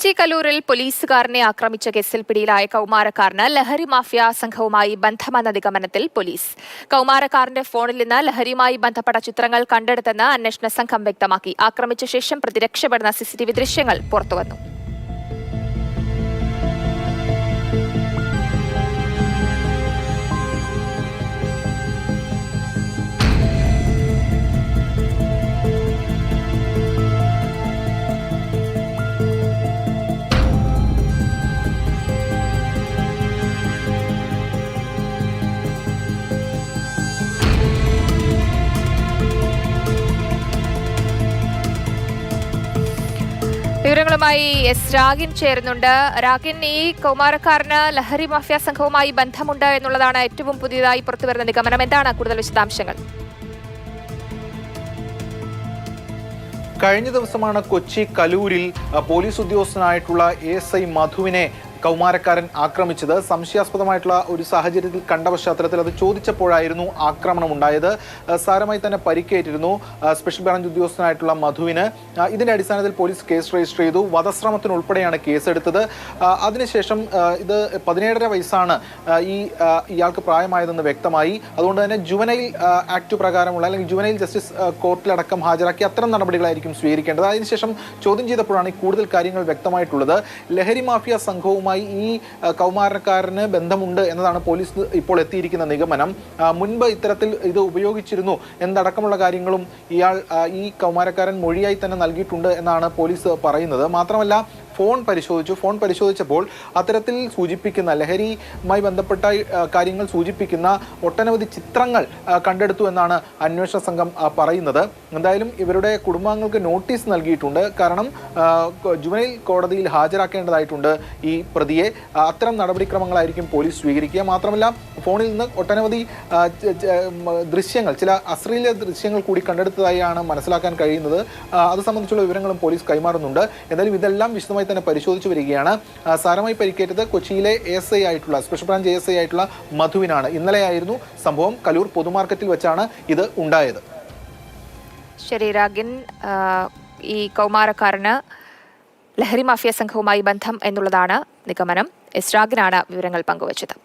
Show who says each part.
Speaker 1: കൊച്ചി കലൂരിൽ പോലീസുകാരനെ ആക്രമിച്ച കേസിൽ പിടിയിലായ കൗമാരക്കാരന് ലഹരി മാഫിയ സംഘവുമായി ബന്ധമെന്ന നിഗമനത്തിൽ പോലീസ്. കൗമാരക്കാരന്റെ ഫോണിൽ നിന്ന് ലഹരിയുമായി ബന്ധപ്പെട്ട ചിത്രങ്ങൾ കണ്ടെടുത്തെന്ന് അന്വേഷണ സംഘം വ്യക്തമാക്കി. ആക്രമിച്ച ശേഷം പ്രതി രക്ഷപ്പെടുന്ന CCTV ദൃശ്യങ്ങൾ പുറത്തുവന്നു. വിവരങ്ങളുമായി രാഗിൻ ചേരുന്നുണ്ട്. രാഗിൻ, ഈ കൗമാരക്കാരന് ലഹരി മാഫിയ സംഘവുമായി ബന്ധമുണ്ട് എന്നുള്ളതാണ് ഏറ്റവും പുതിയതായി പുറത്തുവരുന്ന നിഗമനം. എന്താണ് കൂടുതൽ വിശദാംശങ്ങൾ?
Speaker 2: കഴിഞ്ഞ ദിവസമാണ് കൊച്ചി കലൂരിൽ പോലീസ് ഉദ്യോഗസ്ഥനായിട്ടുള്ള ASI മധുവിനെ കൗമാരക്കാരൻ ആക്രമിച്ചത്. സംശയാസ്പദമായിട്ടുള്ള ഒരു സാഹചര്യത്തിൽ കണ്ട പശ്ചാത്തലത്തിൽ അത് ചോദിച്ചപ്പോഴായിരുന്നു ആക്രമണം ഉണ്ടായത്. സാരമായി തന്നെ പരിക്കേറ്റിരുന്നു സ്പെഷ്യൽ ബ്രാഞ്ച് ഉദ്യോഗസ്ഥനായിട്ടുള്ള മധുവിന്. ഇതിന്റെ അടിസ്ഥാനത്തിൽ പോലീസ് കേസ് രജിസ്റ്റർ ചെയ്തു. വധശ്രമത്തിനുൾപ്പെടെയാണ് കേസെടുത്തത്. അതിനുശേഷം ഇത് 17.5 വയസ്സാണ് ഇയാൾക്ക് പ്രായമായതെന്ന് വ്യക്തമായി. അതുകൊണ്ട് തന്നെ ജുവനൈൽ ആക്ട് പ്രകാരമുള്ള അല്ലെങ്കിൽ ജുവനൈൽ ജസ്റ്റിസ് കോർട്ടിലടക്കം ഹാജരാക്കി അത്തരം നടപടികളായിരിക്കും സ്വീകരിക്കേണ്ടത്. അതിനുശേഷം ചോദ്യം ചെയ്തപ്പോഴാണ് കൂടുതൽ കാര്യങ്ങൾ വ്യക്തമായിട്ടുള്ളത്. ലഹരി മാഫിയ സംഘവുമായി ഈ കൗമാരക്കാരന് ബന്ധമുണ്ട് എന്നതാണ് പോലീസ് ഇപ്പോൾ എത്തിയിരിക്കുന്ന നിഗമനം. മുൻപ് ഇത്തരത്തിൽ ഇത് ഉപയോഗിച്ചിരുന്നു എന്നടക്കമുള്ള കാര്യങ്ങളും ഈ കൗമാരക്കാരൻ മൊഴിയായി തന്നെ നൽകിയിട്ടുണ്ട് എന്നാണ് പോലീസ് പറയുന്നത്. മാത്രമല്ല ഫോൺ പരിശോധിച്ചപ്പോൾ അത്തരത്തിൽ സൂചിപ്പിക്കുന്ന ലഹരിയുമായി ബന്ധപ്പെട്ട കാര്യങ്ങൾ സൂചിപ്പിക്കുന്ന ഒട്ടനവധി ചിത്രങ്ങൾ കണ്ടെടുത്തു എന്നാണ് അന്വേഷണ സംഘം പറയുന്നത്. എന്തായാലും ഇവരുടെ കുടുംബാംഗങ്ങൾക്ക് നോട്ടീസ് നൽകിയിട്ടുണ്ട്. കാരണം ജുവനൈൽ കോടതിയിൽ ഹാജരാക്കേണ്ടതായിട്ടുണ്ട് ഈ പ്രതിയെ. അത്തരം നടപടിക്രമങ്ങളായിരിക്കും പോലീസ് സ്വീകരിക്കുക. മാത്രമല്ല ഫോണിൽ നിന്ന് ഒട്ടനവധി ദൃശ്യങ്ങൾ, ചില അശ്ലീല ദൃശ്യങ്ങൾ കൂടി കണ്ടെടുത്തതായാണ് മനസ്സിലാക്കാൻ കഴിയുന്നത്. അത് സംബന്ധിച്ചുള്ള വിവരങ്ങളും പോലീസ് കൈമാറുന്നുണ്ട്. എന്തായാലും ഇതെല്ലാം വിശദമായി തന്നെ പരിശോധിച്ചു വരികയാണ്. സാരമായി പരിക്കേറ്റത് കൊച്ചിയിലെ ASI ആയിട്ടുള്ള സ്പെഷ്യൽ ബ്രാഞ്ച് ASI ആയിട്ടുള്ള മധുവിനാണ്. ഇന്നലെയായിരുന്നു സംഭവം. കലൂർ പൊതുമാർക്കറ്റിൽ വെച്ചാണ് ഇത് ഉണ്ടായത്.
Speaker 1: ശരി രാഗിൻ, ഈ കൗമാരക്കാരന് ലഹരി മാഫിയ സംഘവുമായി ബന്ധം എന്നുള്ളതാണ് നിഗമനം. രാഗിനാണ് വിവരങ്ങൾ പങ്കുവച്ചത്.